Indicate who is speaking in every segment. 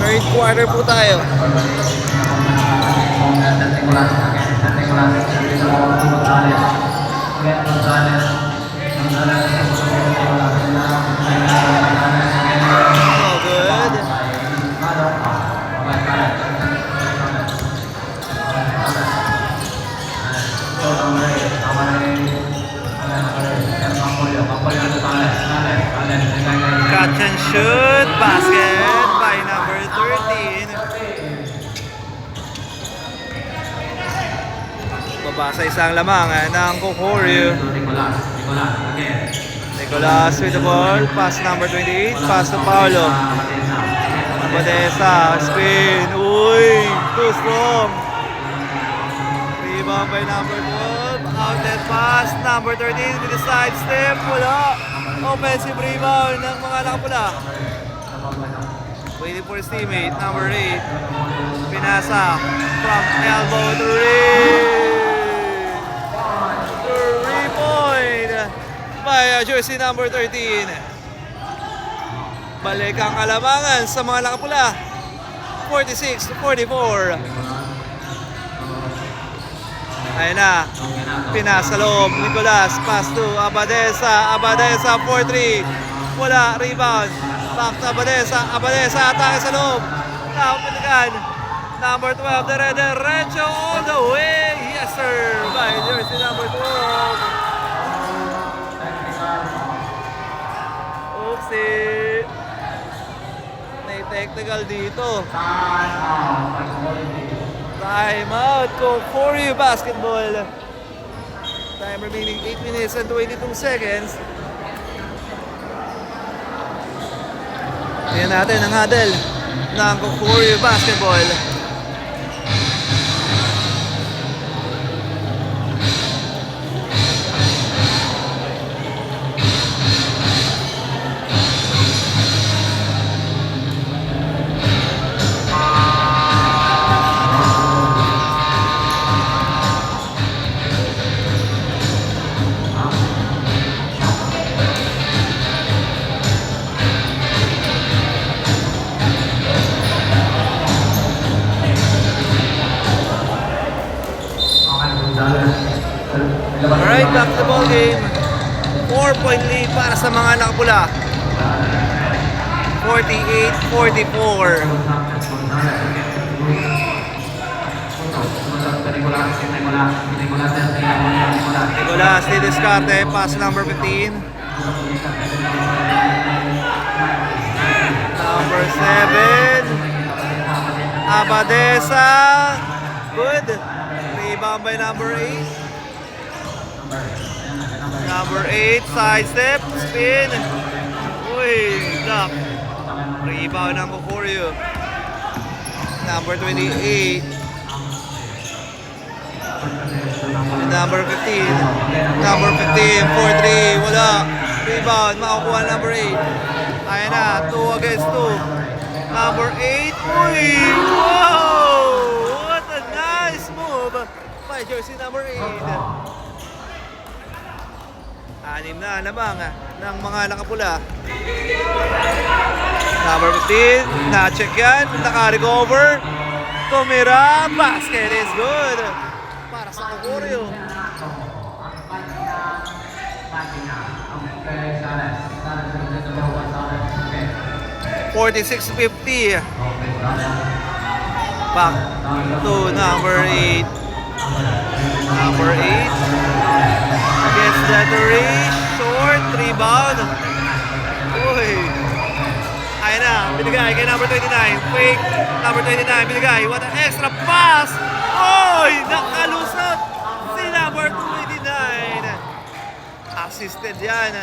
Speaker 1: Third quarter po tayo. Oh, good. Catch and shoot. Basket by number 13. Babasa isang lamang ng Kokoryu. Nicolas with the ball. Pass number 28. Pass to Paolo. Abadesa. Spin. Uy! Too strong. Rebound by number 12. Outlet pass. Number 13 with the side step. Wala. Offensive rebound ng mga nakapula. Waiting for his teammate. Number 8. Pinasa. From elbow to ring. 3-point by jersey number 13. Balik ang kalamangan sa mga nakapula. 46-44. Ayun na. Pinasa loob. Nicolas. Pass to Abadesa. Abadesa 4-3. Wala. Rebound. Back to Abadesa. Abadesa. Atake sa loob. Nakapilikan. Number 12. Derecho all the way. Yes sir. By jersey number 12. Oopsie. May technical dito. Time out. Kokoryu basketball. Time remaining 8 minutes and 22 seconds. Tingnan natin ang huddle ng Kokoryu basketball. Alright, back to the ball game. 4-point lead para sa mga nakapula. 48-44. Nicolas de Descarte, pass number 15. Number 7. Abadesa. Good. Rebound by number 8. Number 8, side step, spin. Uy, block. Rebound ng Kokoryu. Number 28. Number 15. Number 15, 4-3, wala. Rebound, makakuha number 8. Ayan na, 2 against 2. Number 8, uy, wow! What a nice move by jersey number 8. Anim na lamang ng mga nakapula. Number 15, na-check yan, naka-recover. Tumira, basket is good. Para sa Kokoryu. $46.50. Back to number 8. Number 8 gets that range, short, rebound. Uy. Ayun na, binigay kay number 29. Fake, number 29, binigay. What an extra pass! Uy, nakalusot si number 29. Assisted yan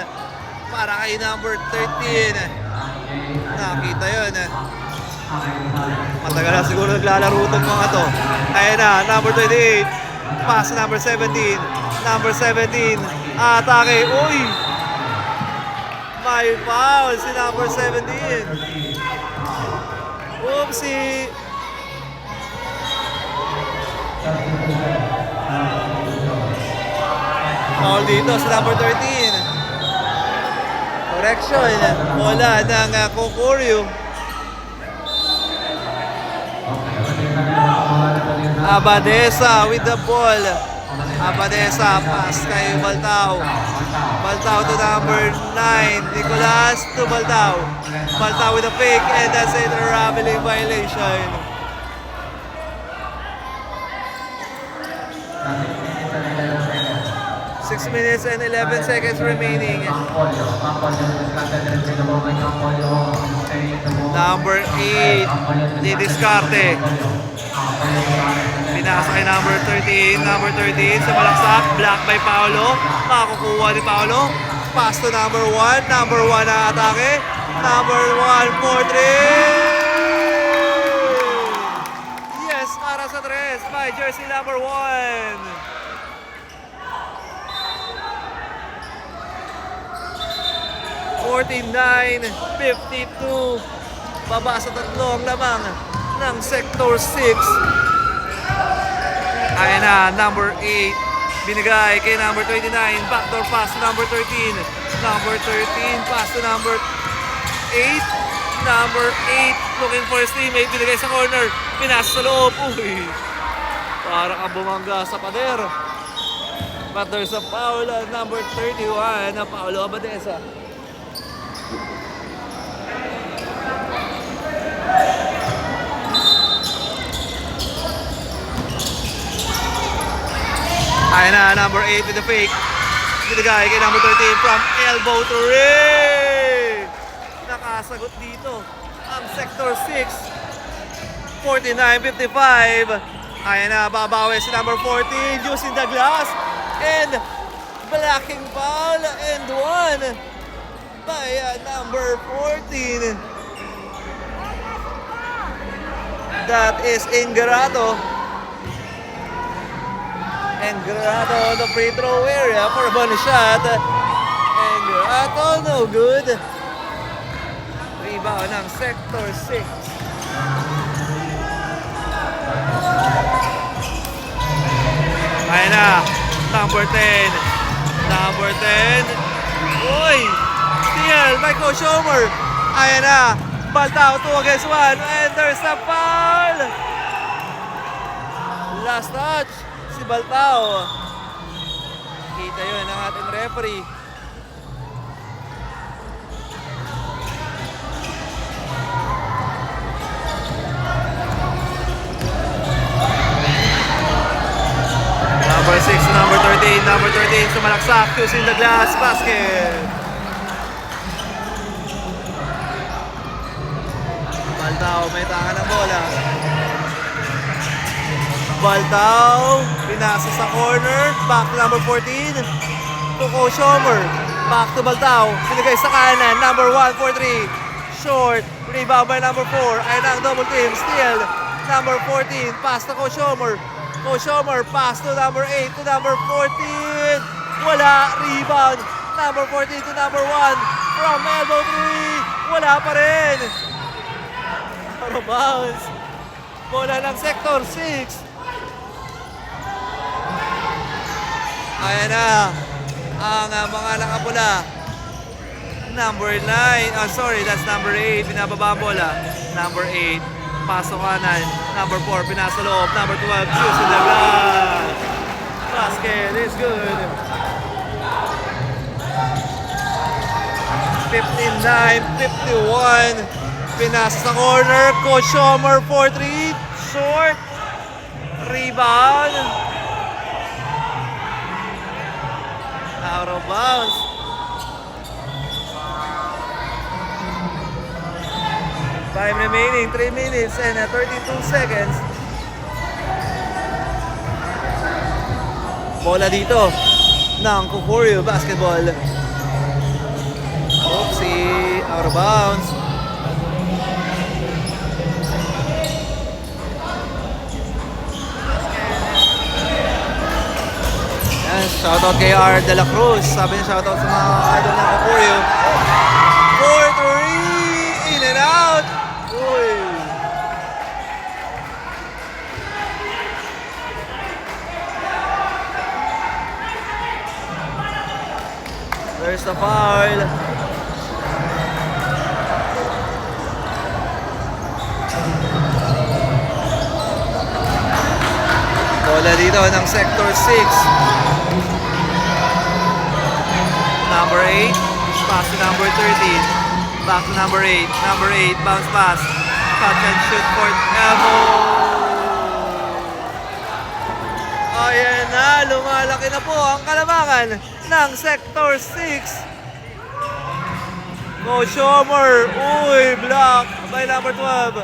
Speaker 1: para kay number 13. Nakita yun. Matagal na siguro naglalaro itong mga to. Ayun na, number 28. Pass number 17. Number 17. Atake. Uy! May foul si number 17. Oopsie! Foul dito sa number 13. Correction. Bola ng Kokoryu. Abadesa with the ball. Abadesa, pass kay Baltao. Baltao to number 9. Nicolas to Baltao. Baltao with a fake and that's a traveling violation. 6 minutes and 11 seconds remaining. Number 8, Didiskarte. Pinasa kay number 13. Number 13 sa malaksak. Block by Paolo. Makakukuha ni Paolo. Pass to number 1. Number 1 na atake. Number 1 for 3. Yes, para sa 3 by jersey number 1. 49-52. Baba sa 3 ang lamang ng Sector 6. Ayan na, number 8. Binigay kay number 29. Backdoor pass to number 13. Number 13 pass to number 8. Number 8 looking for his teammate. Binigay sa corner. Pinasa sa loob. Uy, parang ang bumangga sa pader. But there's a foul on number 31 na Paolo Abadesa. Ayan na, number 8 with the fake. Binigay kay number 13 from elbow to ring. Nakasagot dito ang Sector 6. 49-55. Ayan na, babawi si number 14 using the glass. And blocking foul and one by number 14. That is Ingrato. Ingrato on the free throw area for a bonus shot. Ingrato, no good. Rebound ng Sector 6. Ayan na, number 10. Number 10. Uy! Steal by Coach Homer. Ayan na, Baltao 2 against 1. And there's a foul! Last touch. Si Baltao. Kita yun ng ating referee. Number 6 to number 13. Number 13 sumalaksak. Using the glass basket. Baltao may tangan ng bola. Baltao, pinasa sa corner, back to number 14, to Coach Homer, back to Baltao, pinigay sa kanan, number 1 for 3, short, rebound by number 4, ayun ang double team, steal, number 14, pass to Coach Homer, pass to number 8, to number 14, wala, rebound, number 14 to number 1, from elbow 3, wala pa rin, bounce, bola ng Sector 6, ayan na, ang mga nakapula. Number 9, that's number 8, pinababa ang bola. Number 8, pasok kanan. Number 4, pinasa loob. Number 12, choose in the glass. Basket is good. 59-51. Pinasa sa corner. Coach Homer, 4-3. Short. Rebound. Out of bounds. Time remaining, 3 minutes and 32 seconds. Bola dito ng Kukurio Basketball. Oopsie, out of bounds. Shoutout kay R. De La Cruz. Sabi niya shoutout sa mga idol ng Kukurio. 4-3! In and out! Uy! There's the foul. Bola dito ng Sector 6. Number 8. Pass to number 13. Back to number 8. Number 8. Bounce pass. Catch and shoot for elbow. Ayan na. Lumalaki na po ang kalamangan ng Sector 6. Coach Homer. Uy, block by number 12.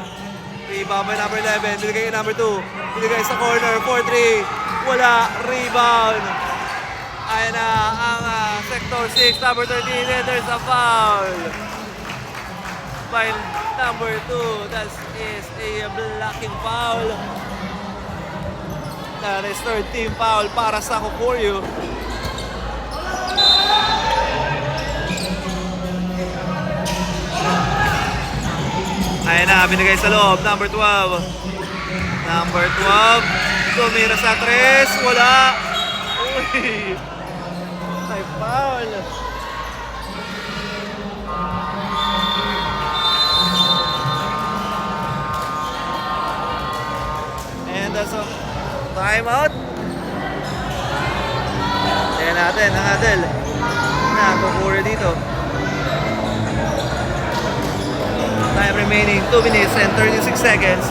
Speaker 1: Rebound by number 11. Binigay kay number 2. Binigay sa corner. 4-3. Wala. Rebound. Ayan na ang Sector 6. Number 13. And there's a foul by number 2. That is a blocking foul. That is third team foul para sa Kokoryo. Ayan na, binigay sa loob. Number 12. Number 12. Tumira sa 3. Wala. Uy. Ay, foul. And that's a timeout. Ayan natin, ang Adel. Kukuryo dito. Time remaining 2 minutes and 36 seconds.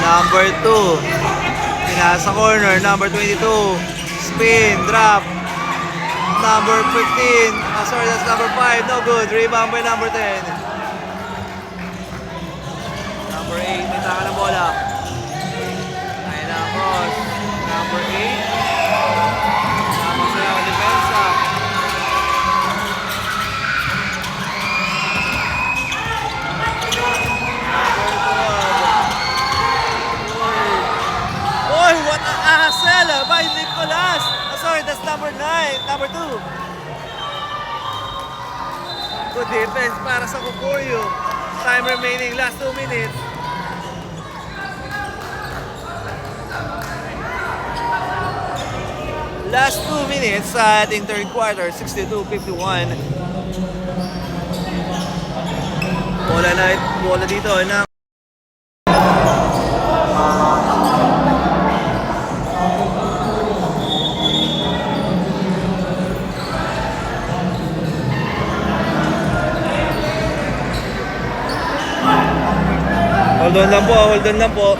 Speaker 1: Number 2. Pinasa corner. Number 22. Spin. Drop. Number 15. Sorry, that's number 5. No good. Rebound by number 10. Number 8. May taka ng bola. Ayun na cross. Number 8. Tama sila ang depensa. What a hassle by Nicolas! Oh, sorry, that's number 9, number 2. Good defense para sa Kokoryo. Time remaining, last 2 minutes. Last 2 minutes sa ating third quarter, 62-51. Bola dito na hold on lang po, hold on lang po.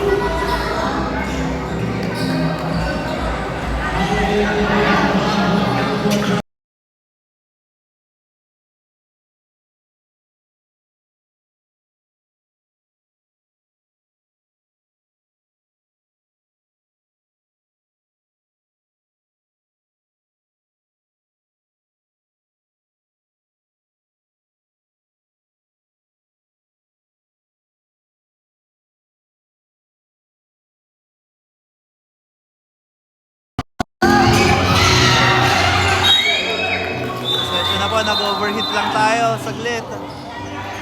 Speaker 1: Nag-overheat lang tayo, saglit.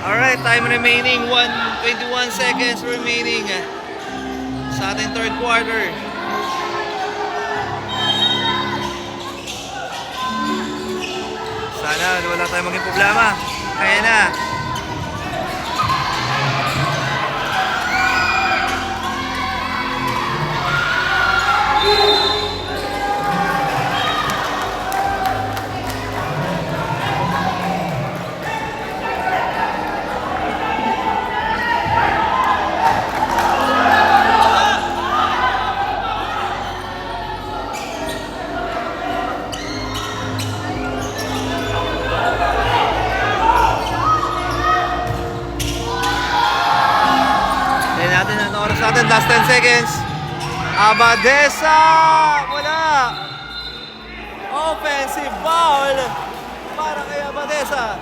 Speaker 1: Alright, time remaining, 21 seconds remaining sa ating third quarter. Sana wala tayong maging problema. Kaya na. Last 10 seconds. Abadesa! Wala! offensive foul para kay Abadesa.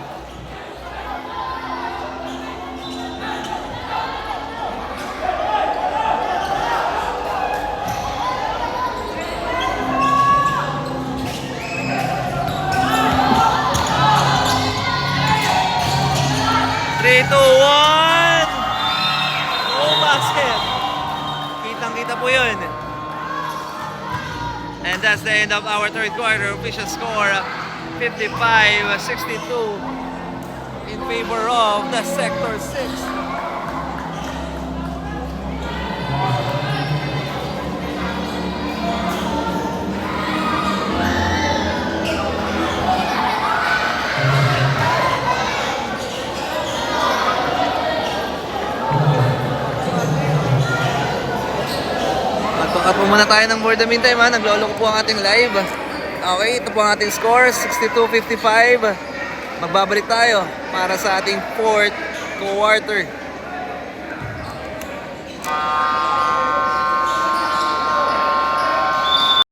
Speaker 1: Three, two, one. No basket. Kitang-kita po yun. And that's the end of our third quarter. Official score 55-62 in favor of the Sector 6. Magpakat po muna tayo ng for the meantime ha. Nagloloko po ang ating live. Okay, ito po ang ating score, 62-55. Magbabalik tayo para sa ating fourth quarter.